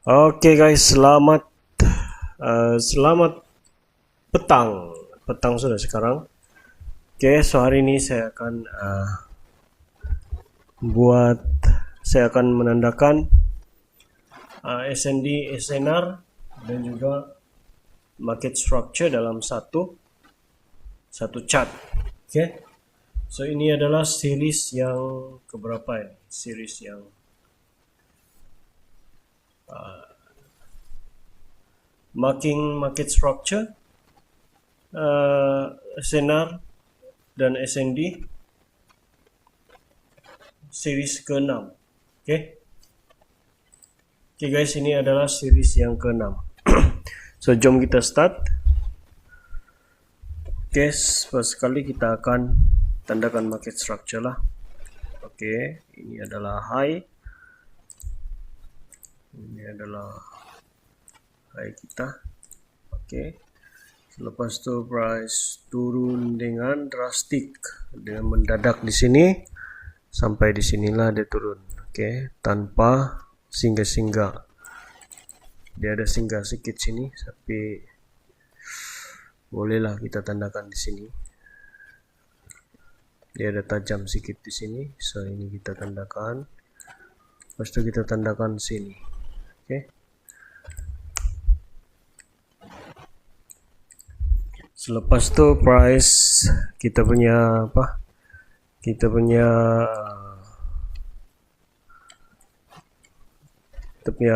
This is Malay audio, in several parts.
Oke guys, selamat petang. Petang sudah sekarang. Oke, so hari ini saya akan menandakan SND, SNR dan juga market structure dalam satu chart. Oke. So ini adalah series yang keberapa ya? Series yang marking market structure, SNR dan SND series ke-6. Oke. Oke guys, ini adalah series yang ke-6. So jom kita start. Oke, first sekali kita akan tandakan market structure lah. Oke, ini adalah high. Ini adalah high kita. Oke. Selepas itu price turun dengan drastik, dengan mendadak di sini sampai di sinilah dia turun. Oke, tanpa singgah-singgah. Dia ada singgah sedikit sini, tapi bolehlah kita tandakan di sini. Dia ada tajam sedikit di sini, so ini kita tandakan. Lepas itu kita tandakan sini. Oke. Selepas itu price kita punya apa? Kita punya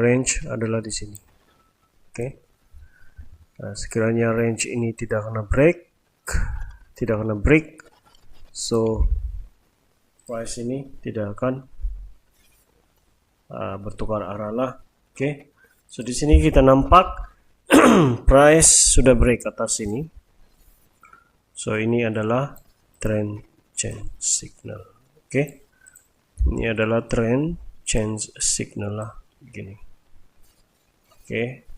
range adalah di sini. Oke. Sekiranya range ini tidak kena break, so price ini tidak akan bertukar arah lah. Oke. So di sini kita nampak price sudah break atas sini. So ini adalah trend change signal. Oke. Ini adalah trend change signal lah, begini. Oke.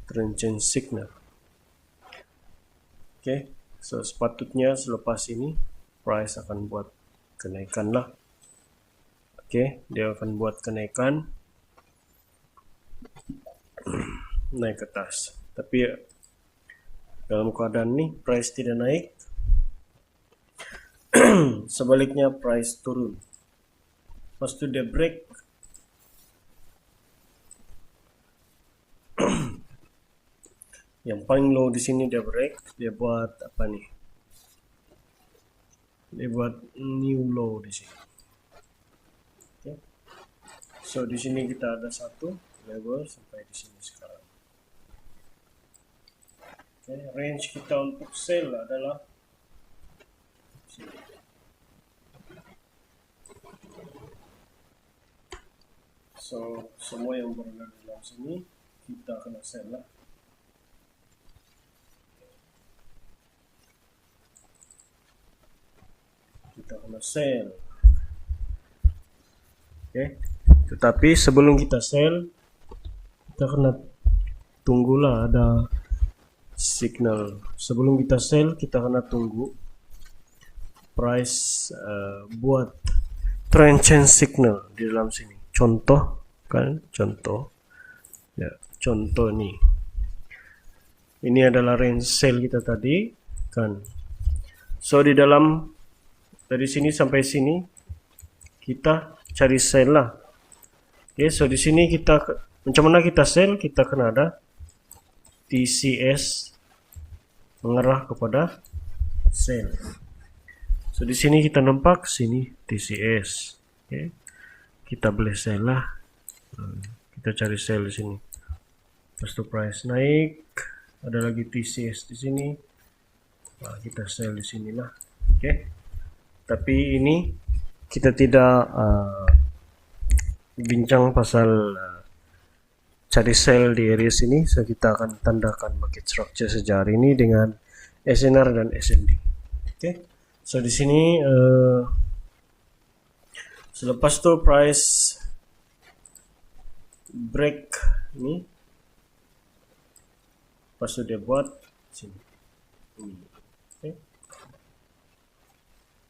Trend change signal. Oke. So sepatutnya selepas ini price akan buat kenaikan lah. Oke, dia akan buat kenaikan naik ke atas. Tapi dalam keadaan ini price tidak naik, sebaliknya price turun. Pas itu dia break, yang paling low di sini dia break, dia buat apa nih? Dia buat new low di sini. Okay. So di sini kita ada satu level sampai di sini sekarang. Okay. Range kita untuk sell adalah sini. So semua yang berada di dalam sini kita kena sell lah. Kita kena sell. Oke. Tetapi sebelum kita sell, kita kena tunggulah ada signal. Sebelum kita sell, kita kena tunggu price buat trend change signal di dalam sini. Contoh kan, contoh ya, contoh nih. Ini adalah range sell kita tadi kan. So di dalam dari sini sampai sini kita cari sell lah. Oke, so di sini kita macam mana kita sell? Kita kena ada TCS mengarah kepada sell. So di sini kita nampak sini TCS. Oke. Kita boleh sell lah. Kita cari sell di sini. Pas itu price naik, ada lagi TCS di sini. Nah, kita sell di sinilah. Oke. Tapi ini kita tidak bincang pasal cari sell di area sini. So kita akan tandakan market structure sejak hari ini dengan SNR dan SND. Oke. So di sini selepas itu price break ini, pas itu dia buat sini. Okay.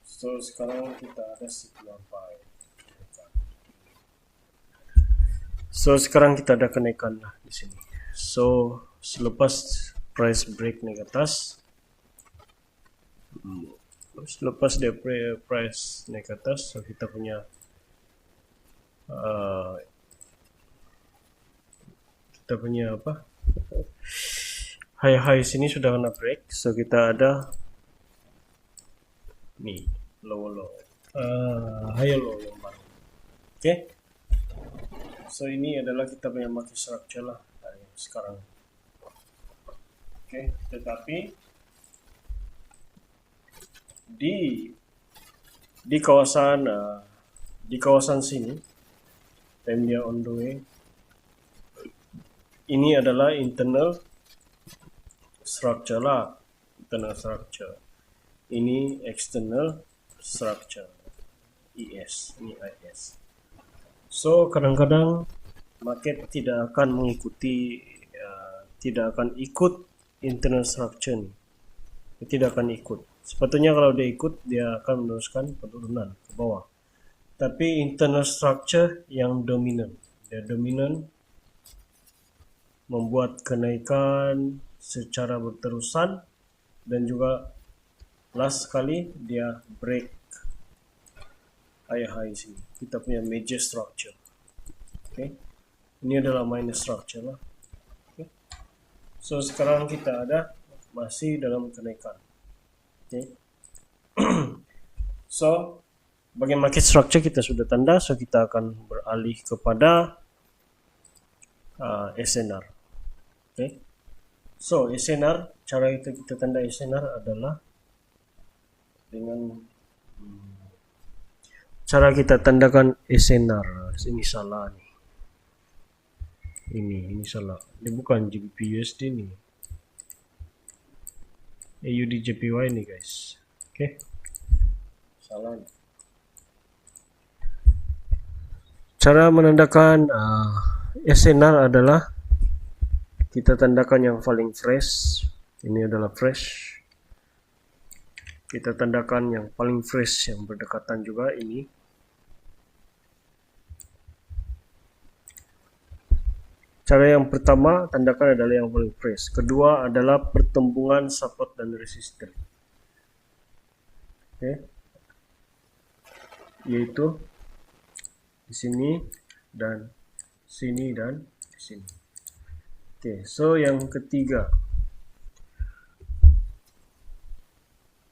So sekarang kita ada signal buy. So sekarang kita ada kenaikan lah di sini. So selepas price break naik atas, selepas dia price naik atas, so kita punya apa, high sini sudah kena break, so kita ada nih low high low yang baru. Oke. So ini adalah kita punya market structure lah sekarang. Oke, tetapi di kawasan sini, time dia on the way, ini adalah internal structure lah, internal structure. Ini external structure, IS, ini IS. So kadang-kadang market tidak akan mengikuti, tidak akan ikut internal structure ni. Dia tidak akan ikut. Sepatutnya kalau dia ikut, dia akan meneruskan penurunan ke bawah. Tapi internal structure yang dominan, dia dominan membuat kenaikan secara berterusan, dan juga last sekali dia break high sini. Kita punya major structure. Okay. Ini adalah minor structure lah. Okay. So sekarang kita ada masih dalam kenaikan. Okay. So bagi market structure kita sudah tanda, so kita akan beralih kepada SNR. Okay. So SNR, cara kita tanda SNR adalah dengan cara kita tandakan SNR. Ini salah nih. Ini salah. Ini bukan GBP USD nih. AUD JPY nih guys. Oke. Salah nih. Cara menandakan SNR adalah kita tandakan yang paling fresh. Ini adalah fresh. Kita tandakan yang paling fresh, yang berdekatan juga ini. Cara yang pertama tandakan adalah yang paling fresh. Kedua adalah pertembungan support dan resisten. Oke. Yaitu di sini dan sini dan di sini. Oke, so yang ketiga,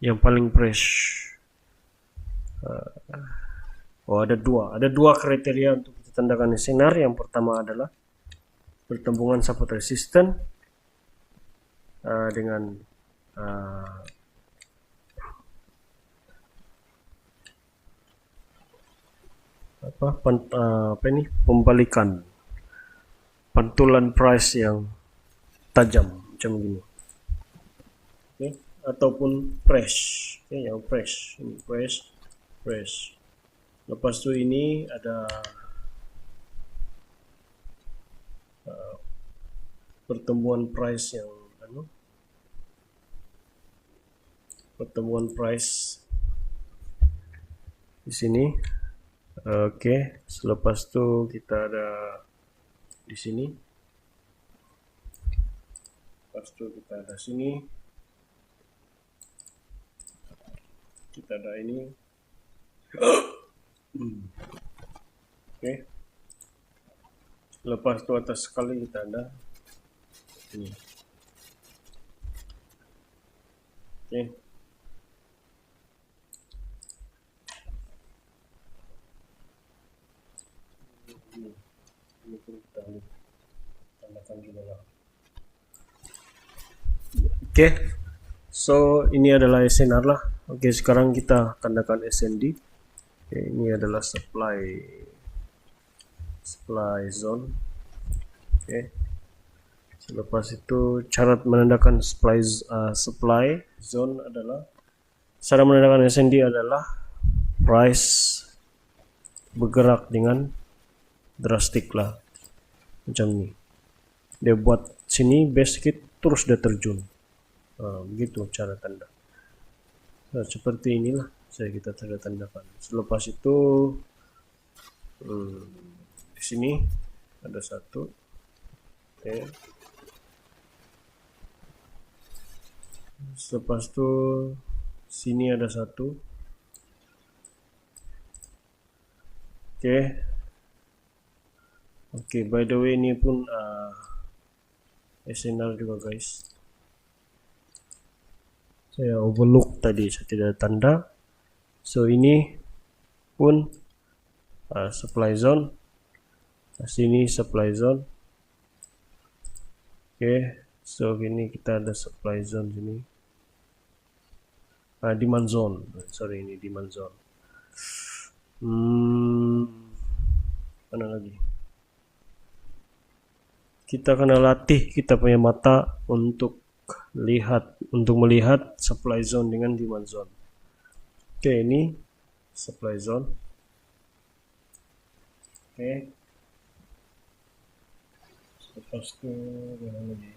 yang paling fresh. Ada dua kriteria untuk kita tandakan SNR. Yang pertama adalah pertembungan support resisten dengan pembalikan pantulan price yang tajam macam gini. Okay. Ataupun fresh. Okay, yang fresh. Ini fresh. Lepas tu ini ada pertemuan price yang pertemuan price di sini. Oke, selepas tu kita ada di sini. Lepas tu kita ada sini. Kita ada ini. Oke. Lepas tu atas sekali kita ada ini. Oke. Ini pun kita tambahkan juga lah. Oke. So ini adalah SNR lah. Oke, sekarang kita tandakan SND. Oke, ini adalah supply zone. Oke. Selepas itu cara menandakan supply zone adalah, cara menandakan SND adalah price bergerak dengan drastik lah, macam ni. Dia buat sini basket terus dia terjun. Begitu cara tanda. Seperti inilah kita tandakan. Selepas itu di sini ada satu. Oke. Lepas itu sini ada satu. Oke. Oke, by the way ini pun SNR juga guys. Saya overlook tadi, saya tidak ada tanda. So ini pun supply zone. Sini supply zone. Oke, so ini kita ada supply zone sini. Demand zone. Sorry, ini demand zone. Mana lagi? Kita kena latih kita punya mata untuk melihat supply zone dengan demand zone. Oke, ini supply zone. Oke. Lepas itu mana lagi?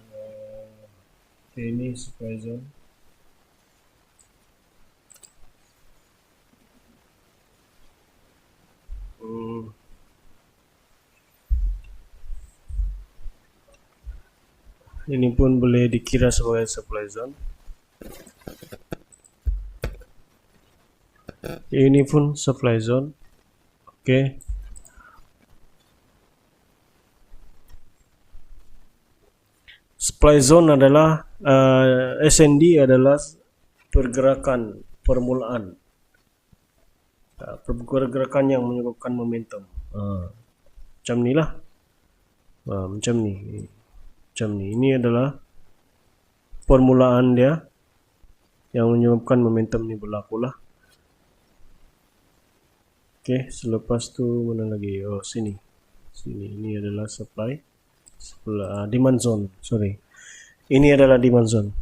Oke, ini supply zone. Ini pun boleh dikira sebagai supply zone. Ini pun supply zone. Oke. Supply zone adalah SND adalah pergerakan permulaan. Pergerakan yang menyebabkan momentum. Macam ni lah. Macam ni. Ini adalah permulaan dia yang menyebabkan momentum ni berlaku lah. Oke, selepas tu mana lagi? Oh, sini. Ini adalah demand zone. Sorry. Ini adalah demand zone.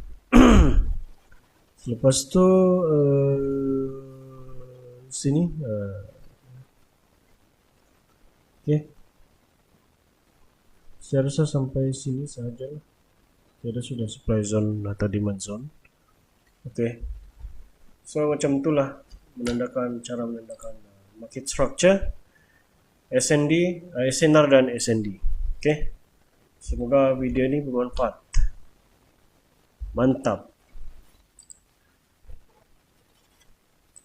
Selepas tu sini. Oke. Saya rasa sampai sini saja. Jadi sudah supply zone atau demand zone. Oke. So macam itulah cara menandakan market structure, SND, SNR dan SND. Oke. Semoga video ini bermanfaat. Mantap.